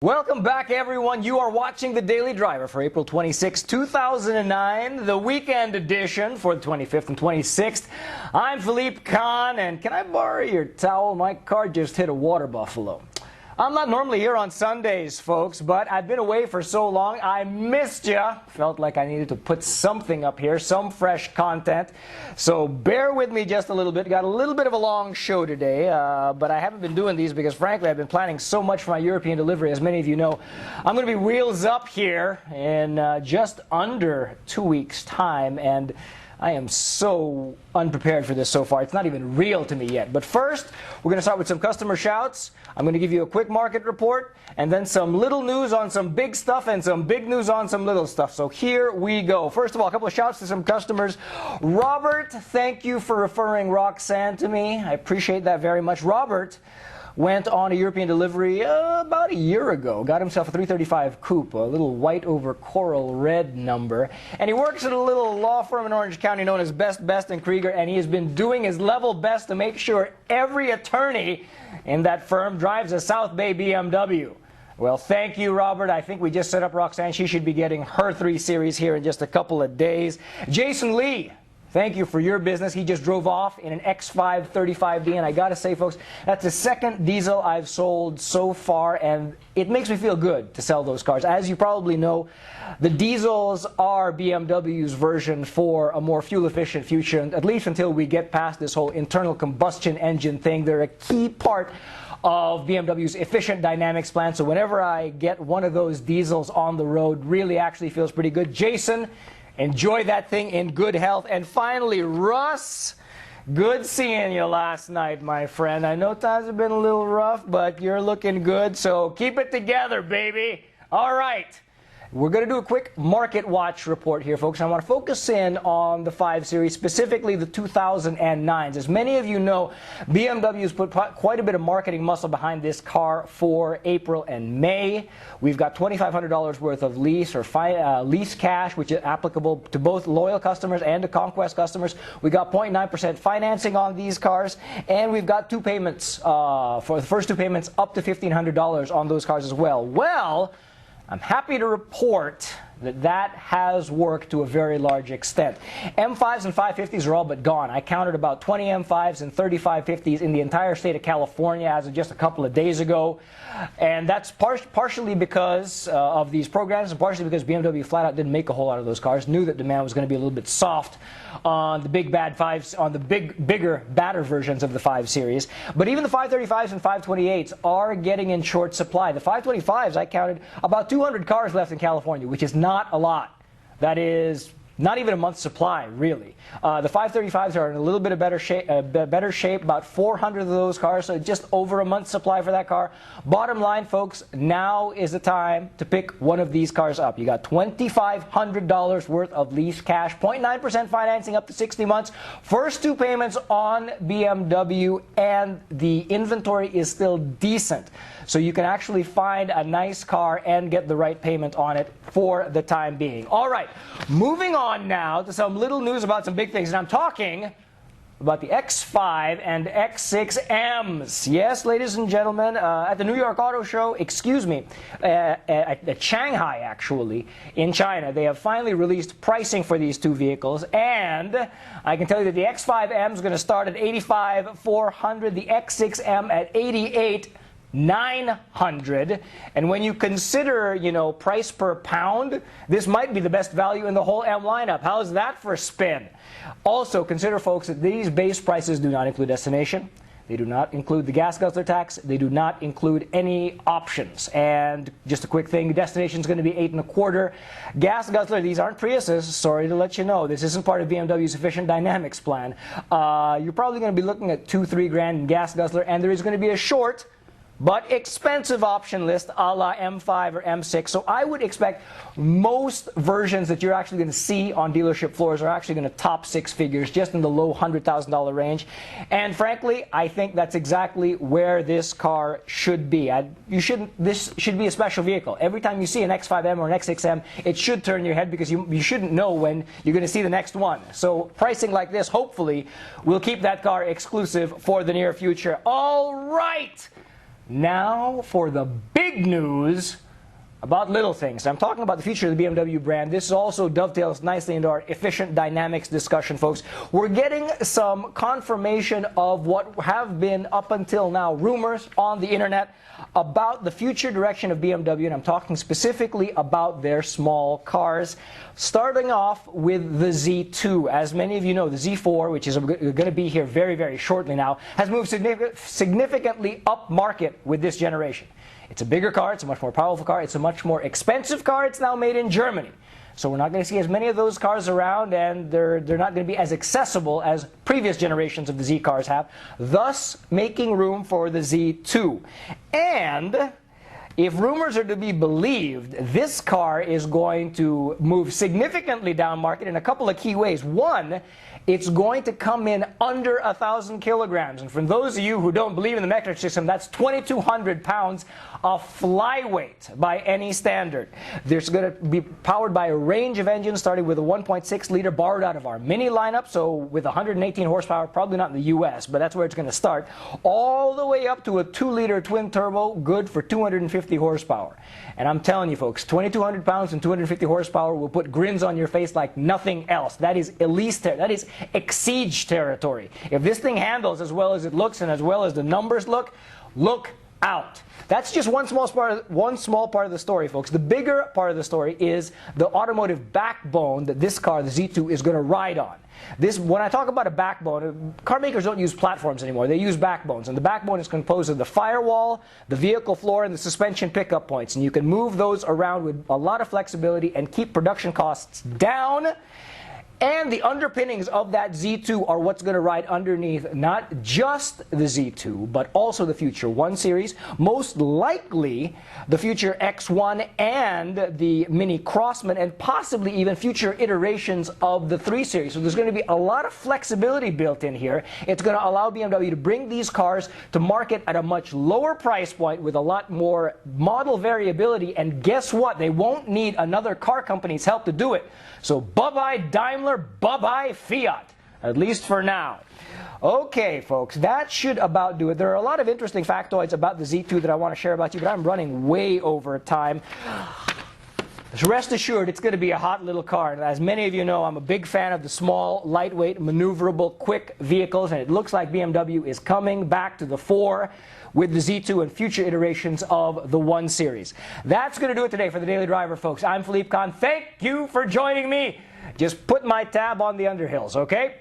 Welcome back, everyone. You are watching The Daily Driver for April 26, 2009, the weekend edition for the 25th and 26th. I'm Philippe Kahn, and can I borrow your towel? My car just hit a water buffalo. I'm not normally here on Sundays, folks, but I've been away for so long, I missed ya. Felt like I needed to put something up here, some fresh content. So bear with me just a little bit. Got a little bit of a long show today, but I haven't been doing these because, frankly, I've been planning so much for my European delivery. As many of you know, I'm going to be wheels up here in just under 2 weeks' time, and I am so unprepared for this so far. It's not even real to me yet. But first, we're going to start with some customer shouts. I'm going to give you a quick market report, and then some little news on some big stuff and some big news on some little stuff. So here we go. First of all, a couple of shouts to some customers. Robert, thank you for referring Roxanne to me. I appreciate that very much. Robert went on a European delivery about a year ago. Got himself a 335 Coupe, a little white over coral red number. And he works at a little law firm in Orange County known as Best & Krieger, and he has been doing his level best to make sure every attorney in that firm drives a South Bay BMW. Well, thank you, Robert. I think we just set up Roxanne. She should be getting her 3 Series here in just a couple of days. Jason Lee, thank you for your business. He just drove off in an X5 35D, and I got to say, folks, that's the second diesel I've sold so far, and it makes me feel good to sell those cars. As you probably know, the diesels are BMW's version for a more fuel-efficient future, and at least until we get past this whole internal combustion engine thing. They're a key part of BMW's efficient dynamics plan, so whenever I get one of those diesels on the road, really actually feels pretty good. Jason, enjoy that thing in good health. And finally, Russ, good seeing you last night, my friend. I know times have been a little rough, but you're looking good, so keep it together, baby. All right. We're going to do a quick market watch report here, folks. I want to focus in on the 5 Series, specifically the 2009s. As many of you know, BMW's put quite a bit of marketing muscle behind this car for April and May. We've got $2,500 worth of lease or lease cash, which is applicable to both loyal customers and to Conquest customers. We got 0.9% financing on these cars, and we've got 2 payments for the first 2 payments up to $1,500 on those cars as well. Well, I'm happy to report that has worked to a very large extent. M5s and 550s are all but gone. I counted about 20 M5s and 30 550s in the entire state of California as of just a couple of days ago. And that's partially because of these programs, and partially because BMW flat out didn't make a whole lot of those cars, knew that demand was going to be a little bit soft on the big bad 5s, on the bigger, badder versions of the 5 Series. But even the 535s and 528s are getting in short supply. The 525s, I counted about 200 cars left in California, which is not a lot. That is not even a month's supply, really. The 535s are in a little bit of better shape, about 400 of those cars, so just over a month's supply for that car. Bottom line, folks, now is the time to pick one of these cars up. You got $2,500 worth of lease cash, 0.9% financing up to 60 months, first 2 payments on BMW, and the inventory is still decent. So you can actually find a nice car and get the right payment on it for the time being. All right, moving on now to some little news about some big things. And I'm talking about the X5 and X6Ms. Yes, ladies and gentlemen, at the New York Auto Show, at Shanghai, actually, in China, they have finally released pricing for these 2 vehicles. And I can tell you that the X5M is going to start at $85,400, the X6M at $88,900. And when you consider, price per pound, this might be the best value in the whole M lineup. How's that for a spin? Also, consider, folks, that these base prices do not include destination. They do not include the gas guzzler tax. They do not include any options. And just a quick thing, destination is going to be $8.25. Gas guzzler, these aren't Priuses. Sorry to let you know. This isn't part of BMW's efficient dynamics plan. You're probably going to be looking at $2-3 grand in gas guzzler, and there is going to be a short but expensive option list a la M5 or M6. So I would expect most versions that you're actually going to see on dealership floors are actually going to top 6 figures, just in the low $100,000 range. And frankly, I think that's exactly where this car should be. This should be a special vehicle. Every time you see an X5M or an X6M, it should turn your head, because you shouldn't know when you're going to see the next one. So pricing like this, hopefully, will keep that car exclusive for the near future. All right! Now for the big news about little things. I'm talking about the future of the BMW brand. This also dovetails nicely into our efficient dynamics discussion, folks. We're getting some confirmation of what have been up until now rumors on the internet about the future direction of BMW, and I'm talking specifically about their small cars. Starting off with the Z2. As many of you know, the Z4, which is going to be here very, very shortly now, has moved significantly up market with this generation. It's a bigger car, it's a much more powerful car, it's a much more expensive car, it's now made in Germany. So we're not going to see as many of those cars around, and they're not going to be as accessible as previous generations of the Z cars have, thus making room for the Z2. And if rumors are to be believed, this car is going to move significantly down market in a couple of key ways. One, it's going to come in under 1,000 kilograms. And for those of you who don't believe in the metric system, that's 2,200 pounds of flyweight by any standard. There's going to be powered by a range of engines, starting with a 1.6 liter borrowed out of our Mini lineup, so with 118 horsepower, probably not in the US, but that's where it's going to start, all the way up to a 2 liter twin turbo, good for 250 horsepower. And I'm telling you folks, 2,200 pounds and 250 horsepower will put grins on your face like nothing else. That is Elise, that is Exige territory. If this thing handles as well as it looks and as well as the numbers look out. That's just one small part of the story, folks. The bigger part of the story is the automotive backbone that this car, the Z2, is going to ride on. When I talk about a backbone, car makers don't use platforms anymore. They use backbones. And the backbone is composed of the firewall, the vehicle floor, and the suspension pickup points. And you can move those around with a lot of flexibility and keep production costs down. And the underpinnings of that Z2 are what's going to ride underneath not just the Z2, but also the future 1 Series, most likely the future X1 and the Mini Crossman, and possibly even future iterations of the 3 Series. So there's going to be a lot of flexibility built in here. It's going to allow BMW to bring these cars to market at a much lower price point with a lot more model variability. And guess what? They won't need another car company's help to do it. So bye-bye Daimler, bye-bye Fiat, at least for now. Okay, folks, that should about do it. There are a lot of interesting factoids about the Z2 that I want to share about you, but I'm running way over time. So rest assured, it's going to be a hot little car. And as many of you know, I'm a big fan of the small, lightweight, maneuverable, quick vehicles, and it looks like BMW is coming back to the fore with the Z2 and future iterations of the 1 Series. That's going to do it today for the Daily Driver, folks. I'm Philippe Kahn. Thank you for joining me. Just put my tab on the Underhills, okay?